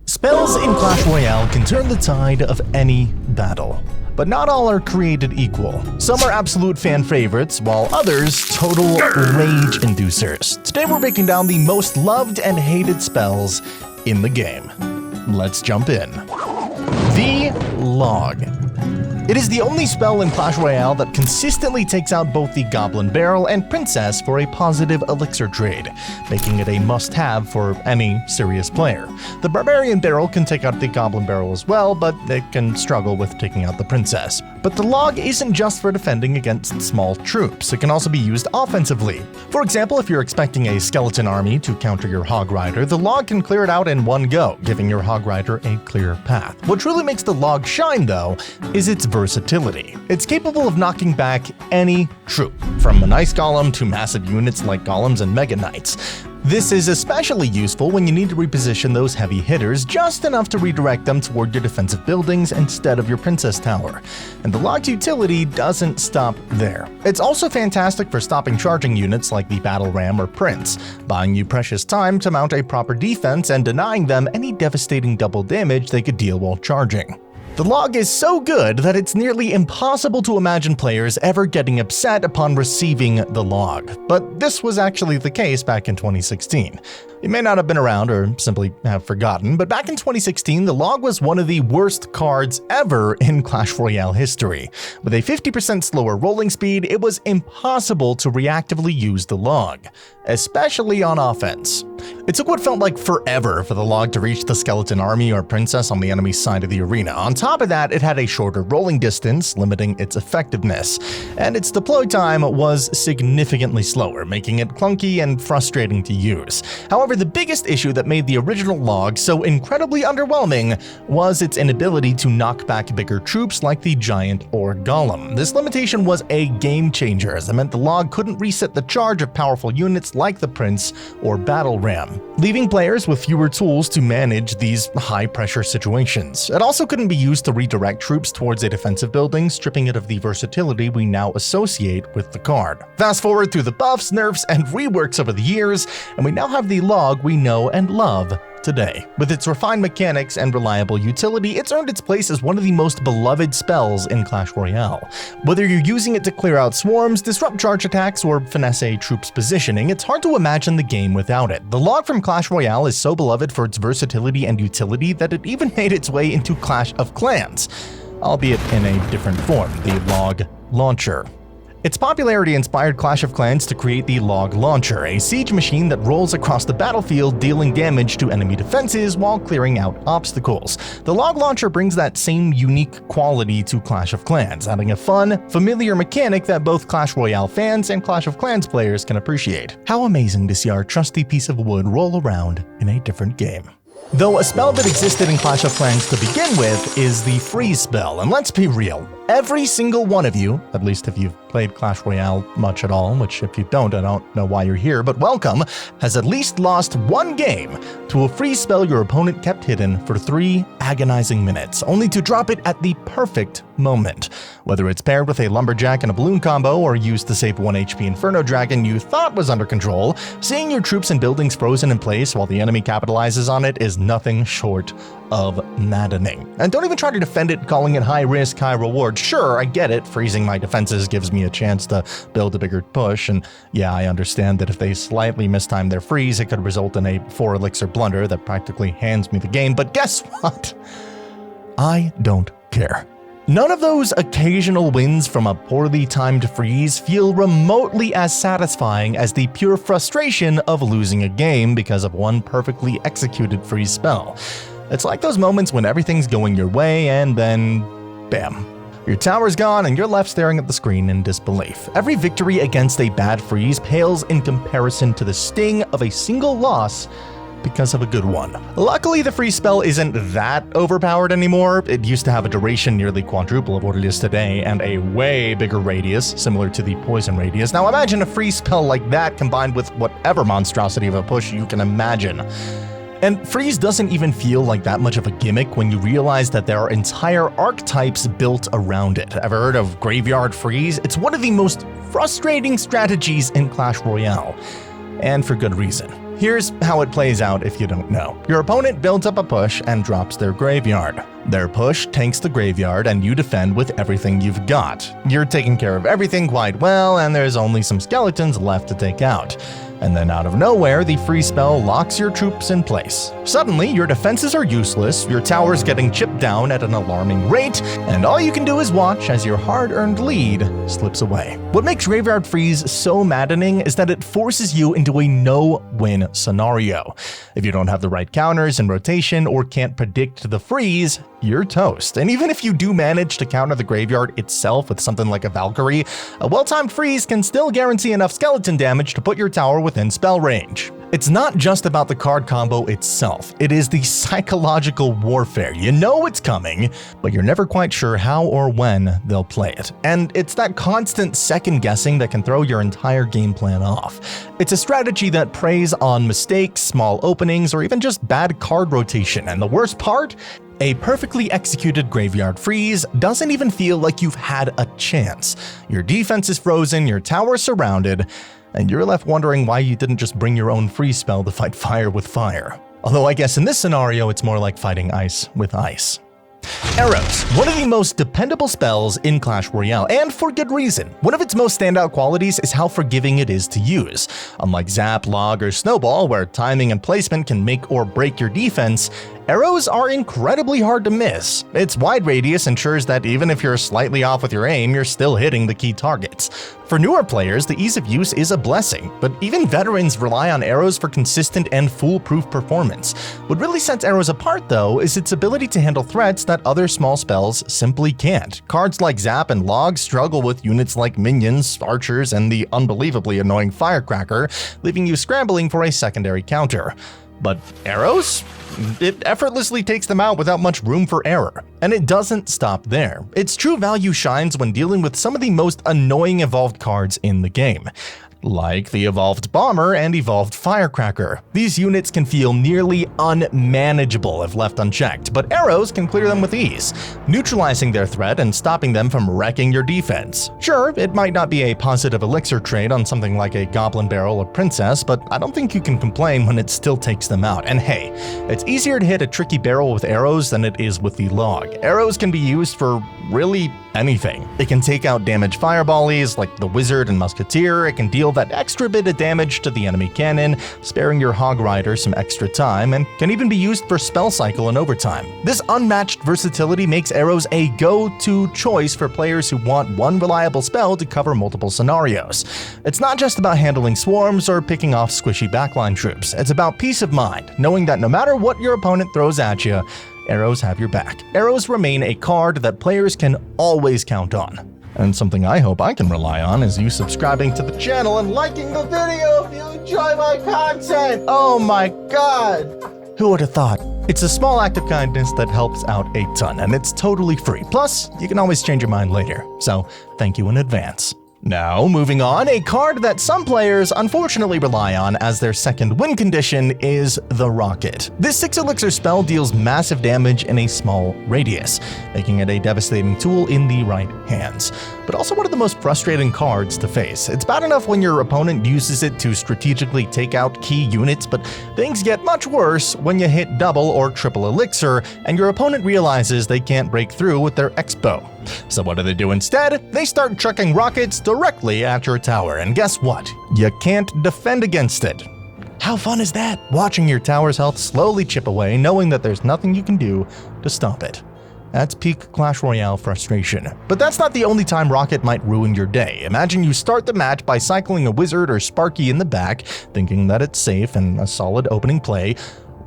Spells in Clash Royale can turn the tide of any battle. But not all are created equal. Some are absolute fan favorites, while others total rage inducers. Today we're breaking down the most loved and hated spells in the game. Let's jump in. The Log. It is the only spell in Clash Royale that consistently takes out both the Goblin Barrel and Princess for a positive elixir trade, making it a must-have for any serious player. The Barbarian Barrel can take out the Goblin Barrel as well, but it can struggle with taking out the Princess. But the Log isn't just for defending against small troops, it can also be used offensively. For example, if you're expecting a skeleton army to counter your Hog Rider, the Log can clear it out in one go, giving your Hog Rider a clear path. What truly makes the Log shine, though, is its versatility. It's capable of knocking back any troop, from an ice golem to massive units like golems and mega knights. This is especially useful when you need to reposition those heavy hitters just enough to redirect them toward your defensive buildings instead of your princess tower. And the Log's utility doesn't stop there. It's also fantastic for stopping charging units like the Battle Ram or Prince, buying you precious time to mount a proper defense and denying them any devastating double damage they could deal while charging. The Log is so good that it's nearly impossible to imagine players ever getting upset upon receiving the Log, but this was actually the case back in 2016. You may not have been around or simply have forgotten, but back in 2016, the Log was one of the worst cards ever in Clash Royale history. With a 50% slower rolling speed, it was impossible to reactively use the Log, especially on offense. It took what felt like forever for the Log to reach the skeleton army or princess on the enemy side of the arena. On top of that, it had a shorter rolling distance, limiting its effectiveness, and its deploy time was significantly slower, making it clunky and frustrating to use. However, the biggest issue that made the original Log so incredibly underwhelming was its inability to knock back bigger troops like the Giant or Golem. This limitation was a game changer, as it meant the Log couldn't reset the charge of powerful units like the Prince or Battle Ram, leaving players with fewer tools to manage these high-pressure situations. It also couldn't be used to redirect troops towards a defensive building, stripping it of the versatility we now associate with the card. Fast forward through the buffs, nerfs, and reworks over the years, and we now have the Log we know and love today. With its refined mechanics and reliable utility, it's earned its place as one of the most beloved spells in Clash Royale. Whether you're using it to clear out swarms, disrupt charge attacks, or finesse a troop's positioning, it's hard to imagine the game without it. The Log from Clash Royale is so beloved for its versatility and utility that it even made its way into Clash of Clans, albeit in a different form, the Log Launcher. Its popularity inspired Clash of Clans to create the Log Launcher, a siege machine that rolls across the battlefield dealing damage to enemy defenses while clearing out obstacles. The Log Launcher brings that same unique quality to Clash of Clans, adding a fun, familiar mechanic that both Clash Royale fans and Clash of Clans players can appreciate. How amazing to see our trusty piece of wood roll around in a different game. Though a spell that existed in Clash of Clans to begin with is the freeze spell, and let's be real, every single one of you, at least if you've played Clash Royale much at all, which if you don't, I don't know why you're here, but welcome, has at least lost one game to a freeze spell your opponent kept hidden for 3 agonizing minutes, only to drop it at the perfect moment. Whether it's paired with a Lumberjack and a Balloon combo or used to save 1 HP Inferno Dragon you thought was under control, seeing your troops and buildings frozen in place while the enemy capitalizes on it is nothing short of maddening. And don't even try to defend it calling it high risk, high reward. Sure, I get it, freezing my defenses gives me a chance to build a bigger push, and yeah, I understand that if they slightly mistime their freeze, it could result in a 4 elixir blunder that practically hands me the game, but guess what? I don't care. None of those occasional wins from a poorly timed freeze feel remotely as satisfying as the pure frustration of losing a game because of one perfectly executed freeze spell. It's like those moments when everything's going your way and then, bam. Your tower's gone and you're left staring at the screen in disbelief. Every victory against a bad freeze pales in comparison to the sting of a single loss because of a good one. Luckily, the freeze spell isn't that overpowered anymore. It used to have a duration nearly quadruple of what it is today and a way bigger radius, similar to the poison radius. Now imagine a freeze spell like that combined with whatever monstrosity of a push you can imagine. And freeze doesn't even feel like that much of a gimmick when you realize that there are entire archetypes built around it. Ever heard of Graveyard Freeze? It's one of the most frustrating strategies in Clash Royale. And for good reason. Here's how it plays out if you don't know. Your opponent builds up a push and drops their graveyard. Their push tanks the graveyard and you defend with everything you've got. You're taking care of everything quite well and there's only some skeletons left to take out. And then out of nowhere, the free spell locks your troops in place. Suddenly, your defenses are useless, your tower's getting chipped down at an alarming rate, and all you can do is watch as your hard-earned lead slips away. What makes Graveyard Freeze so maddening is that it forces you into a no-win scenario. If you don't have the right counters in rotation or can't predict the freeze, you're toast. And even if you do manage to counter the graveyard itself with something like a Valkyrie, a well-timed freeze can still guarantee enough skeleton damage to put your tower within spell range. It's not just about the card combo itself, it is the psychological warfare. You know it's coming, but you're never quite sure how or when they'll play it. And it's that constant second guessing that can throw your entire game plan off. It's a strategy that preys on mistakes, small openings, or even just bad card rotation. And the worst part? A perfectly executed Graveyard Freeze doesn't even feel like you've had a chance. Your defense is frozen, your tower's surrounded, and you're left wondering why you didn't just bring your own freeze spell to fight fire with fire. Although I guess in this scenario it's more like fighting ice with ice. Arrows, one of the most dependable spells in Clash Royale, and for good reason. One of its most standout qualities is how forgiving it is to use. Unlike Zap, Log, or Snowball, where timing and placement can make or break your defense, arrows are incredibly hard to miss. Its wide radius ensures that even if you're slightly off with your aim, you're still hitting the key targets. For newer players, the ease of use is a blessing, but even veterans rely on arrows for consistent and foolproof performance. What really sets arrows apart, though, is its ability to handle threats that other small spells simply can't. Cards like Zap and Log struggle with units like minions, archers, and the unbelievably annoying Firecracker, leaving you scrambling for a secondary counter. But arrows? It effortlessly takes them out without much room for error. And it doesn't stop there. Its true value shines when dealing with some of the most annoying evolved cards in the game, like the Evolved Bomber and Evolved Firecracker. These units can feel nearly unmanageable if left unchecked, but arrows can clear them with ease, neutralizing their threat and stopping them from wrecking your defense. Sure, it might not be a positive elixir trade on something like a Goblin Barrel or Princess, but I don't think you can complain when it still takes them out. And hey, it's easier to hit a tricky barrel with arrows than it is with the Log. Arrows can be used for really anything. It can take out damaged fireballies like the Wizard and Musketeer, it can deal that extra bit of damage to the enemy cannon, sparing your Hog Rider some extra time, and can even be used for spell cycle and overtime. This unmatched versatility makes arrows a go-to choice for players who want one reliable spell to cover multiple scenarios. It's not just about handling swarms or picking off squishy backline troops, it's about peace of mind, knowing that no matter what your opponent throws at you, arrows have your back. Arrows remain a card that players can always count on. And something I hope I can rely on is you subscribing to the channel and liking the video if you enjoy my content! Oh my god! Who would have thought? It's a small act of kindness that helps out a ton, and it's totally free. Plus, you can always change your mind later, so thank you in advance. Now, moving on, a card that some players unfortunately rely on as their second win condition is the Rocket. This 6 elixir spell deals massive damage in a small radius, making it a devastating tool in the right hands, but also one of the most frustrating cards to face. It's bad enough when your opponent uses it to strategically take out key units, but things get much worse when you hit double or triple elixir and your opponent realizes they can't break through with their X-Bow. So what do they do instead? They start chucking rockets directly at your tower, and guess what? You can't defend against it. How fun is that? Watching your tower's health slowly chip away, knowing that there's nothing you can do to stop it. That's peak Clash Royale frustration. But that's not the only time Rocket might ruin your day. Imagine you start the match by cycling a Wizard or Sparky in the back, thinking that it's safe and a solid opening play.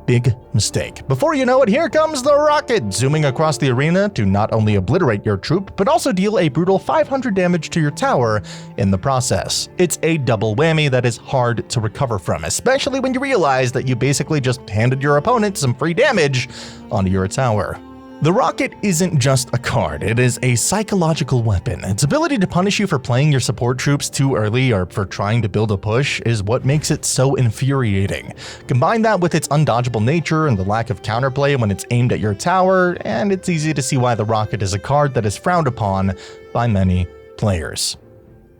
Big mistake. Before you know it, here comes the Rocket, zooming across the arena to not only obliterate your troop, but also deal a brutal 500 damage to your tower in the process. It's a double whammy that is hard to recover from, especially when you realize that you basically just handed your opponent some free damage onto your tower. The Rocket isn't just a card, it is a psychological weapon. Its ability to punish you for playing your support troops too early or for trying to build a push is what makes it so infuriating. Combine that with its undodgeable nature and the lack of counterplay when it's aimed at your tower, and it's easy to see why the Rocket is a card that is frowned upon by many players.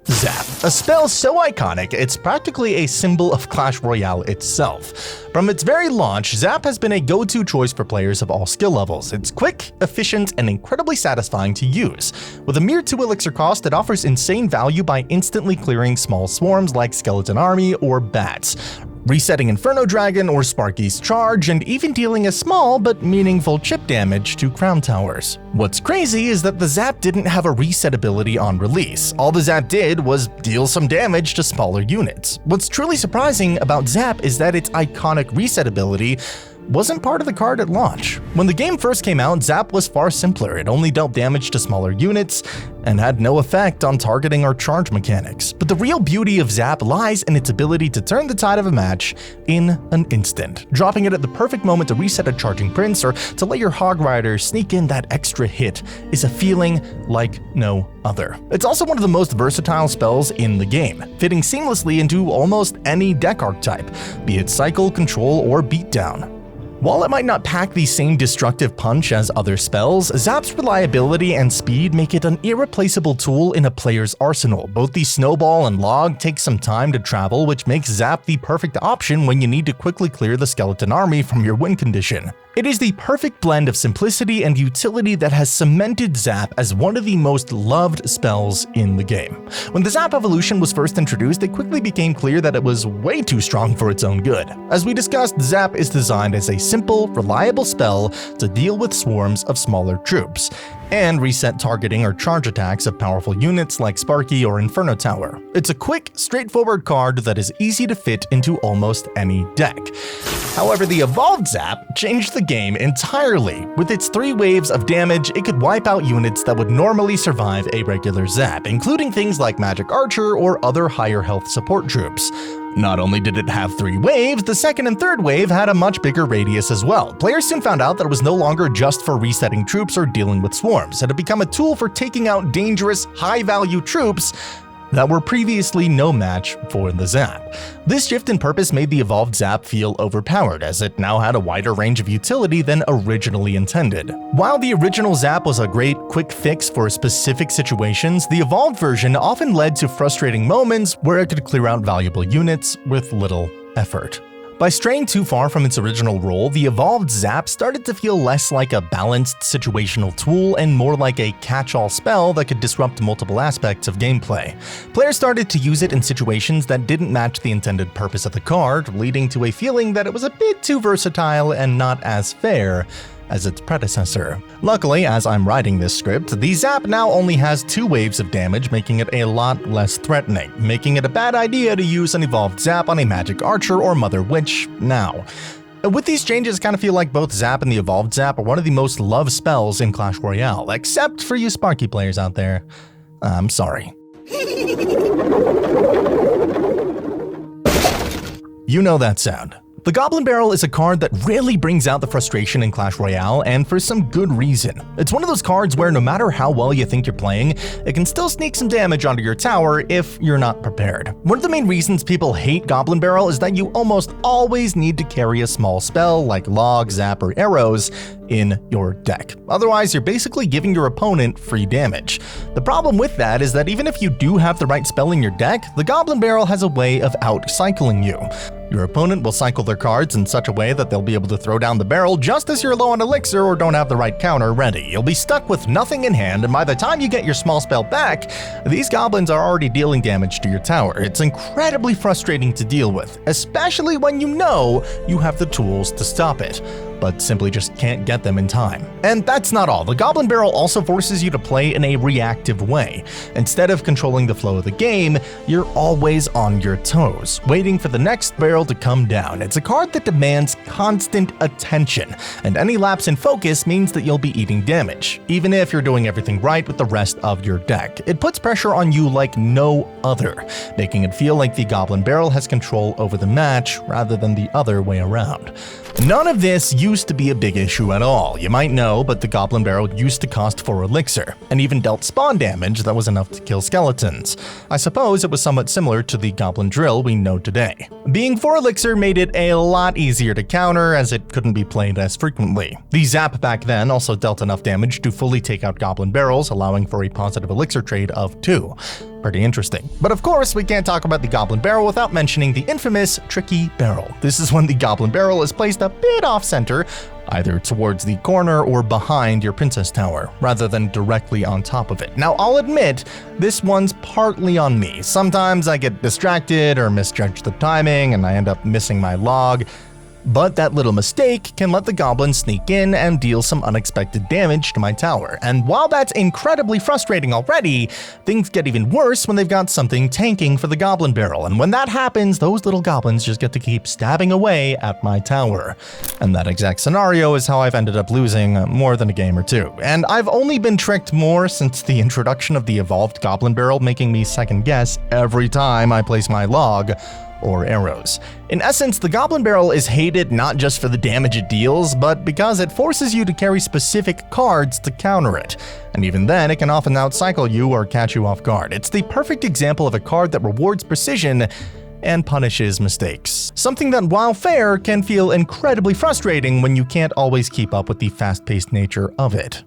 Zap, a spell so iconic it's practically a symbol of Clash Royale itself. From its very launch, Zap has been a go-to choice for players of all skill levels. It's quick, efficient, and incredibly satisfying to use. With a mere 2 elixir cost, it offers insane value by instantly clearing small swarms like Skeleton Army or Bats, resetting Inferno Dragon or Sparky's charge, and even dealing a small but meaningful chip damage to Crown Towers. What's crazy is that the Zap didn't have a reset ability on release. All the Zap did was deal some damage to smaller units. What's truly surprising about Zap is that its iconic reset ability wasn't part of the card at launch. When the game first came out, Zap was far simpler. It only dealt damage to smaller units and had no effect on targeting or charge mechanics. But the real beauty of Zap lies in its ability to turn the tide of a match in an instant. Dropping it at the perfect moment to reset a charging prince or to let your Hog Rider sneak in that extra hit is a feeling like no other. It's also one of the most versatile spells in the game, fitting seamlessly into almost any deck archetype, be it Cycle, Control, or Beatdown. While it might not pack the same destructive punch as other spells, Zap's reliability and speed make it an irreplaceable tool in a player's arsenal. Both the Snowball and Log take some time to travel, which makes Zap the perfect option when you need to quickly clear the Skeleton Army from your win condition. It is the perfect blend of simplicity and utility that has cemented Zap as one of the most loved spells in the game. When the Zap Evolution was first introduced, it quickly became clear that it was way too strong for its own good. As we discussed, Zap is designed as a simple, reliable spell to deal with swarms of smaller troops, and reset targeting or charge attacks of powerful units like Sparky or Inferno Tower. It's a quick, straightforward card that is easy to fit into almost any deck. However, the Evolved Zap changed the game entirely. With its 3 waves of damage, it could wipe out units that would normally survive a regular Zap, including things like Magic Archer or other higher health support troops. Not only did it have 3 waves, the second and third wave had a much bigger radius as well. Players soon found out that it was no longer just for resetting troops or dealing with swarms. It had become a tool for taking out dangerous, high-value troops that were previously no match for the Zap. This shift in purpose made the Evolved Zap feel overpowered, as it now had a wider range of utility than originally intended. While the original Zap was a great quick fix for specific situations, the evolved version often led to frustrating moments where it could clear out valuable units with little effort. By straying too far from its original role, the Evolved Zap started to feel less like a balanced situational tool and more like a catch-all spell that could disrupt multiple aspects of gameplay. Players started to use it in situations that didn't match the intended purpose of the card, leading to a feeling that it was a bit too versatile and not as fair as its predecessor. Luckily, as I'm writing this script, the Zap now only has 2 waves of damage, making it a lot less threatening, making it a bad idea to use an Evolved Zap on a Magic Archer or Mother Witch now. With these changes, I kind of feel like both Zap and the Evolved Zap are one of the most loved spells in Clash Royale, except for you Sparky players out there. I'm sorry. You know that sound. The Goblin Barrel is a card that really brings out the frustration in Clash Royale, and for some good reason. It's one of those cards where no matter how well you think you're playing, it can still sneak some damage onto your tower if you're not prepared. One of the main reasons people hate Goblin Barrel is that you almost always need to carry a small spell like Log, Zap, or Arrows in your deck. Otherwise, you're basically giving your opponent free damage. The problem with that is that even if you do have the right spell in your deck, the Goblin Barrel has a way of out-cycling you. Your opponent will cycle their cards in such a way that they'll be able to throw down the barrel just as you're low on elixir or don't have the right counter ready. You'll be stuck with nothing in hand, and by the time you get your small spell back, these goblins are already dealing damage to your tower. It's incredibly frustrating to deal with, especially when you know you have the tools to stop it, but simply just can't get them in time. And that's not all. The Goblin Barrel also forces you to play in a reactive way. Instead of controlling the flow of the game, you're always on your toes, waiting for the next barrel to come down. It's a card that demands constant attention, and any lapse in focus means that you'll be eating damage, even if you're doing everything right with the rest of your deck. It puts pressure on you like no other, making it feel like the Goblin Barrel has control over the match rather than the other way around. None of this used to be a big issue at all. You might know, but the Goblin Barrel used to cost 4 elixir, and even dealt spawn damage that was enough to kill skeletons. I suppose it was somewhat similar to the Goblin Drill we know today. Being 4 elixir made it a lot easier to counter, as it couldn't be played as frequently. The Zap back then also dealt enough damage to fully take out Goblin Barrels, allowing for a positive elixir trade of 2. pretty interesting. But of course, we can't talk about the Goblin Barrel without mentioning the infamous Tricky Barrel. This is when the Goblin Barrel is placed a bit off-center, either towards the corner or behind your Princess Tower, rather than directly on top of it. Now, I'll admit, this one's partly on me. Sometimes I get distracted or misjudge the timing, and I end up missing my log. But that little mistake can let the goblin sneak in and deal some unexpected damage to my tower. And while that's incredibly frustrating already, things get even worse when they've got something tanking for the Goblin Barrel. And when that happens, those little goblins just get to keep stabbing away at my tower. And that exact scenario is how I've ended up losing more than a game or two. And I've only been tricked more since the introduction of the evolved Goblin Barrel, making me second guess every time I place my log or arrows. In essence, the Goblin Barrel is hated not just for the damage it deals, but because it forces you to carry specific cards to counter it. And even then, it can often outcycle you or catch you off guard. It's the perfect example of a card that rewards precision and punishes mistakes. Something that, while fair, can feel incredibly frustrating when you can't always keep up with the fast-paced nature of it.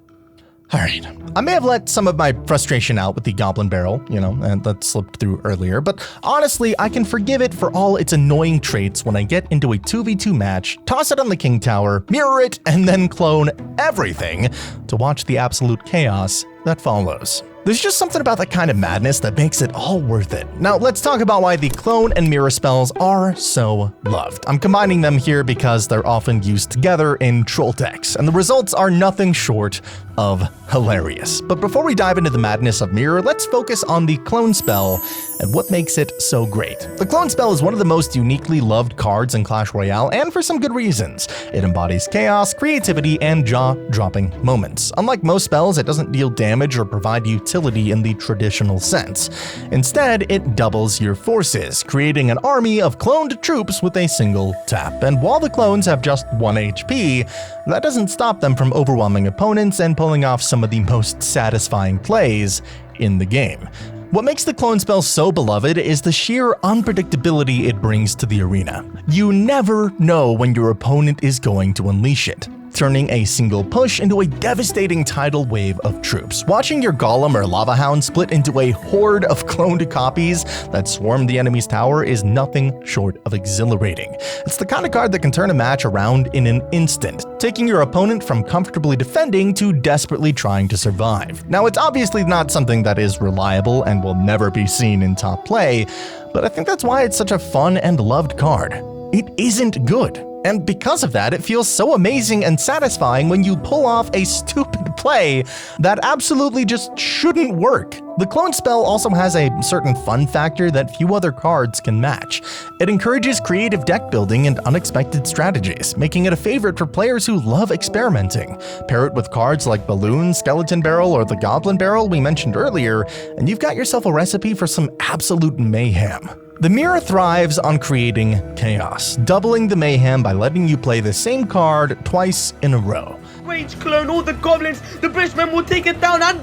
Alright, I may have let some of my frustration out with the Goblin Barrel, and that slipped through earlier, but honestly, I can forgive it for all its annoying traits when I get into a 2v2 match, toss it on the King Tower, mirror it, and then clone everything to watch the absolute chaos that follows. There's just something about that kind of madness that makes it all worth it. Now, let's talk about why the clone and mirror spells are so loved. I'm combining them here because they're often used together in troll decks, and the results are nothing short of hilarious. But before we dive into the madness of mirror, let's focus on the clone spell and what makes it so great. The clone spell is one of the most uniquely loved cards in Clash Royale, and for some good reasons. It embodies chaos, creativity, and jaw-dropping moments. Unlike most spells, it doesn't deal damage or provide utility in the traditional sense. Instead, it doubles your forces, creating an army of cloned troops with a single tap. And while the clones have just 1 HP, that doesn't stop them from overwhelming opponents and pulling off some of the most satisfying plays in the game. What makes the clone spell so beloved is the sheer unpredictability it brings to the arena. You never know when your opponent is going to unleash it, turning a single push into a devastating tidal wave of troops. Watching your Golem or Lava Hound split into a horde of cloned copies that swarm the enemy's tower is nothing short of exhilarating. It's the kind of card that can turn a match around in an instant, taking your opponent from comfortably defending to desperately trying to survive. Now, it's obviously not something that is reliable and will never be seen in top play, but I think that's why it's such a fun and loved card. It isn't good. And because of that, it feels so amazing and satisfying when you pull off a stupid play that absolutely just shouldn't work. The clone spell also has a certain fun factor that few other cards can match. It encourages creative deck building and unexpected strategies, making it a favorite for players who love experimenting. Pair it with cards like Balloon, Skeleton Barrel, or the Goblin Barrel we mentioned earlier, and you've got yourself a recipe for some absolute mayhem. The mirror thrives on creating chaos, doubling the mayhem by letting you play the same card twice in a row. Rage clone all the goblins, the Brisbane will take it down and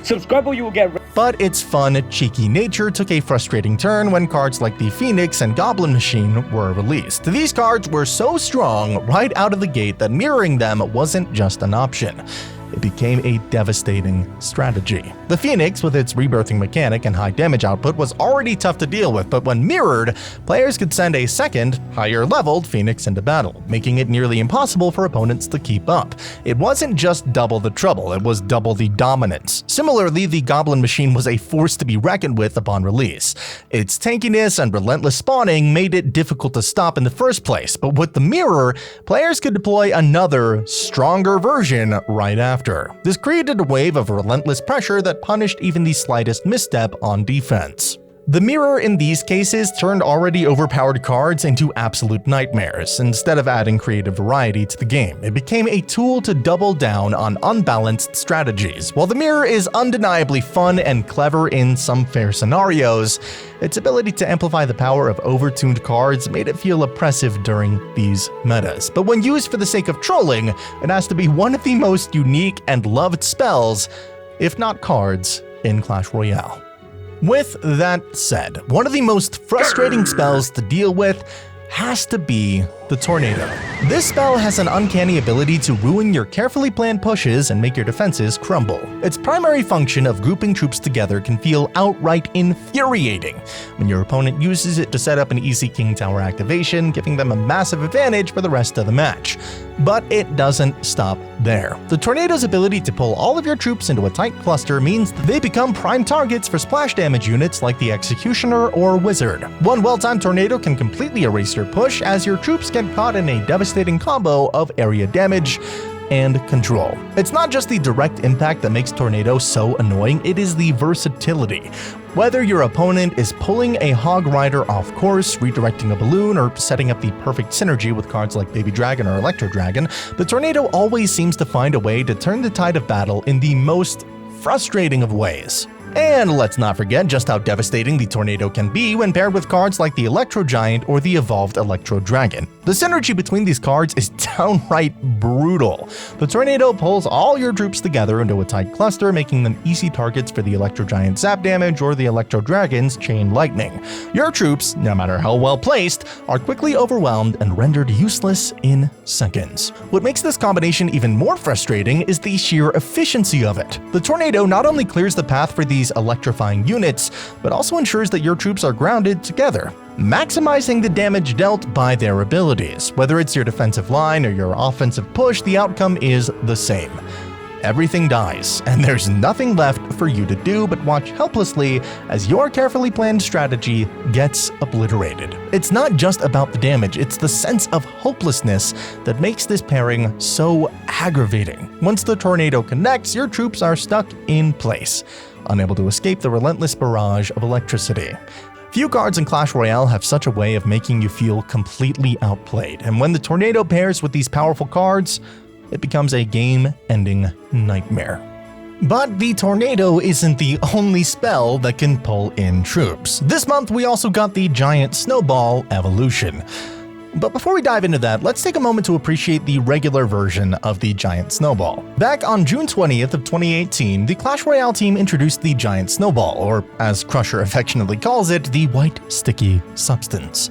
subscribe or you will get. But its fun, cheeky nature took a frustrating turn when cards like the Phoenix and Goblin Machine were released. These cards were so strong right out of the gate that mirroring them wasn't just an option. It became a devastating strategy. The Phoenix, with its rebirthing mechanic and high damage output, was already tough to deal with, but when mirrored, players could send a second, higher-leveled Phoenix into battle, making it nearly impossible for opponents to keep up. It wasn't just double the trouble, it was double the dominance. Similarly, the Goblin Machine was a force to be reckoned with upon release. Its tankiness and relentless spawning made it difficult to stop in the first place, but with the mirror, players could deploy another, stronger version right after. This created a wave of relentless pressure that punished even the slightest misstep on defense. The mirror in these cases turned already overpowered cards into absolute nightmares. Instead of adding creative variety to the game, it became a tool to double down on unbalanced strategies. While the mirror is undeniably fun and clever in some fair scenarios, its ability to amplify the power of overtuned cards made it feel oppressive during these metas. But when used for the sake of trolling, it has to be one of the most unique and loved spells, if not cards, in Clash Royale. With that said, one of the most frustrating spells to deal with has to be the Tornado. This spell has an uncanny ability to ruin your carefully planned pushes and make your defenses crumble. Its primary function of grouping troops together can feel outright infuriating when your opponent uses it to set up an easy King Tower activation, giving them a massive advantage for the rest of the match. But it doesn't stop there. The Tornado's ability to pull all of your troops into a tight cluster means that they become prime targets for splash damage units like the Executioner or Wizard. One well-timed Tornado can completely erase your push as your troops get caught in a devastating combo of area damage and control. It's not just the direct impact that makes Tornado so annoying, it is the versatility. Whether your opponent is pulling a Hog Rider off course, redirecting a balloon, or setting up the perfect synergy with cards like Baby Dragon or Electro Dragon, the Tornado always seems to find a way to turn the tide of battle in the most frustrating of ways. And let's not forget just how devastating the Tornado can be when paired with cards like the Electro Giant or the evolved Electro Dragon. The synergy between these cards is downright brutal. The Tornado pulls all your troops together into a tight cluster, making them easy targets for the Electro Giant's zap damage or the Electro Dragon's chain lightning. Your troops, no matter how well placed, are quickly overwhelmed and rendered useless in seconds. What makes this combination even more frustrating is the sheer efficiency of it. The Tornado not only clears the path for these electrifying units, but also ensures that your troops are grounded together, maximizing the damage dealt by their abilities. Whether it's your defensive line or your offensive push, the outcome is the same. Everything dies, and there's nothing left for you to do but watch helplessly as your carefully planned strategy gets obliterated. It's not just about the damage, it's the sense of hopelessness that makes this pairing so aggravating. Once the Tornado connects, your troops are stuck in place, unable to escape the relentless barrage of electricity. Few cards in Clash Royale have such a way of making you feel completely outplayed, and when the Tornado pairs with these powerful cards, it becomes a game-ending nightmare. But the Tornado isn't the only spell that can pull in troops. This month we also got the Giant Snowball Evolution. But before we dive into that, let's take a moment to appreciate the regular version of the Giant Snowball. Back on June 20th of 2018, the Clash Royale team introduced the Giant Snowball, or as Crusher affectionately calls it, the white sticky substance.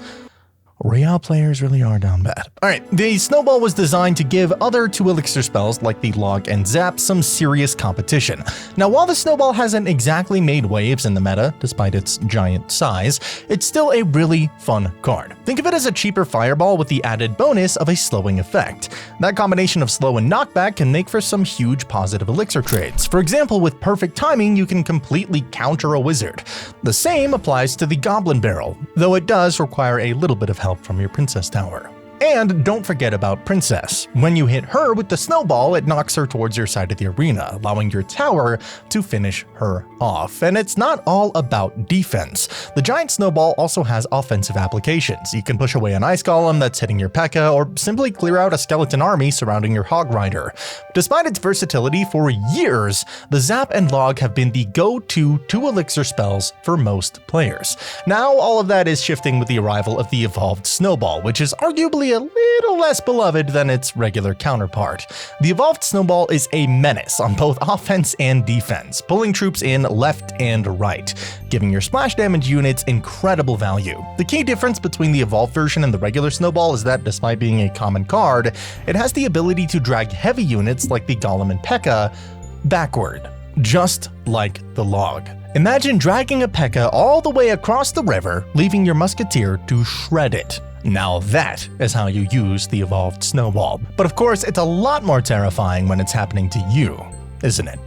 Royale players really are down bad. Alright, the Snowball was designed to give other 2 elixir spells like the Log and Zap some serious competition. Now, while the Snowball hasn't exactly made waves in the meta, despite its giant size, it's still a really fun card. Think of it as a cheaper Fireball with the added bonus of a slowing effect. That combination of slow and knockback can make for some huge positive elixir trades. For example, with perfect timing, you can completely counter a wizard. The same applies to the Goblin Barrel, though it does require a little bit of help from your Princess Tower. And don't forget about Princess. When you hit her with the Snowball, it knocks her towards your side of the arena, allowing your tower to finish her off. And it's not all about defense. The Giant Snowball also has offensive applications. You can push away an Ice Golem that's hitting your P.E.K.K.A. or simply clear out a skeleton army surrounding your Hog Rider. Despite its versatility, for years, the Zap and Log have been the go-to 2 elixir spells for most players. Now, all of that is shifting with the arrival of the evolved Snowball, which is arguably a little less beloved than its regular counterpart. The evolved Snowball is a menace on both offense and defense, pulling troops in left and right, giving your splash damage units incredible value. The key difference between the evolved version and the regular Snowball is that despite being a common card, it has the ability to drag heavy units like the Golem and P.E.K.K.A. backward, just like the Log. Imagine dragging a P.E.K.K.A. all the way across the river, leaving your Musketeer to shred it. Now that is how you use the evolved Snowball. But of course, it's a lot more terrifying when it's happening to you, isn't it?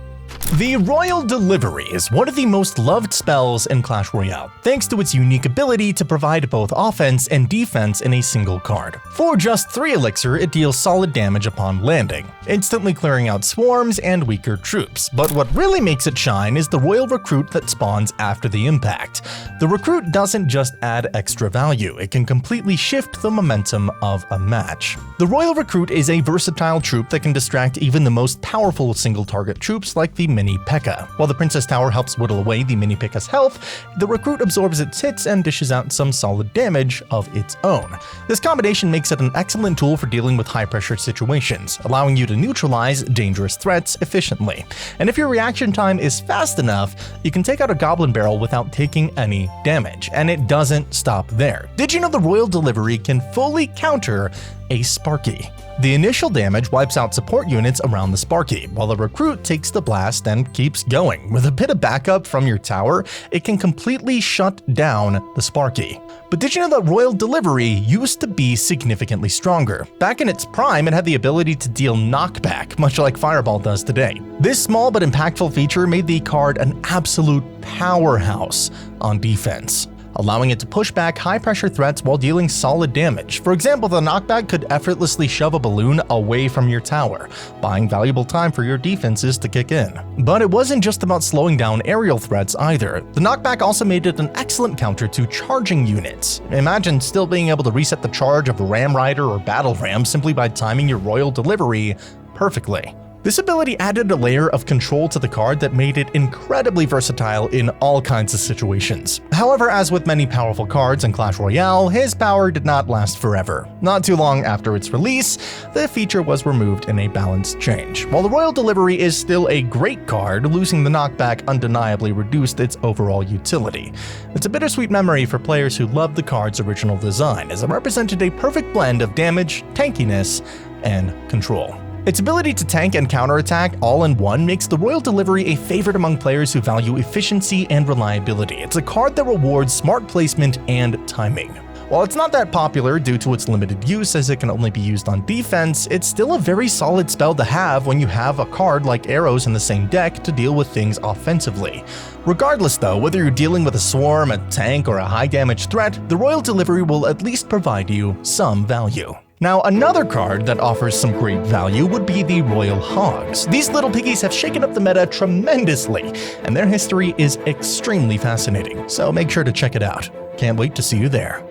The Royal Delivery is one of the most loved spells in Clash Royale, thanks to its unique ability to provide both offense and defense in a single card. For just 3 elixir, it deals solid damage upon landing, instantly clearing out swarms and weaker troops. But what really makes it shine is the Royal Recruit that spawns after the impact. The Recruit doesn't just add extra value, it can completely shift the momentum of a match. The Royal Recruit is a versatile troop that can distract even the most powerful single-target troops like the mini P.E.K.K.A. While the Princess Tower helps whittle away the mini P.E.K.K.A.'s health, the Recruit absorbs its hits and dishes out some solid damage of its own. This combination makes it an excellent tool for dealing with high-pressure situations, allowing you to neutralize dangerous threats efficiently. And if your reaction time is fast enough, you can take out a Goblin Barrel without taking any damage. And it doesn't stop there. Did you know the Royal Delivery can fully counter a Sparky? The initial damage wipes out support units around the Sparky, while the Recruit takes the blast and keeps going. With a bit of backup from your tower, it can completely shut down the Sparky. But did you know that Royal Delivery used to be significantly stronger? Back in its prime, it had the ability to deal knockback, much like Fireball does today. This small but impactful feature made the card an absolute powerhouse on defense, allowing it to push back high-pressure threats while dealing solid damage. For example, the knockback could effortlessly shove a balloon away from your tower, buying valuable time for your defenses to kick in. But it wasn't just about slowing down aerial threats either. The knockback also made it an excellent counter to charging units. Imagine still being able to reset the charge of a Ram Rider or Battle Ram simply by timing your Royal Delivery perfectly. This ability added a layer of control to the card that made it incredibly versatile in all kinds of situations. However, as with many powerful cards in Clash Royale, his power did not last forever. Not too long after its release, the feature was removed in a balance change. While the Royal Delivery is still a great card, losing the knockback undeniably reduced its overall utility. It's a bittersweet memory for players who loved the card's original design, as it represented a perfect blend of damage, tankiness, and control. Its ability to tank and counterattack all in one makes the Royal Delivery a favorite among players who value efficiency and reliability. It's a card that rewards smart placement and timing. While it's not that popular due to its limited use as it can only be used on defense, it's still a very solid spell to have when you have a card like Arrows in the same deck to deal with things offensively. Regardless though, whether you're dealing with a swarm, a tank, or a high damage threat, the Royal Delivery will at least provide you some value. Now, another card that offers some great value would be the Royal Hogs. These little piggies have shaken up the meta tremendously, and their history is extremely fascinating, so make sure to check it out. Can't wait to see you there.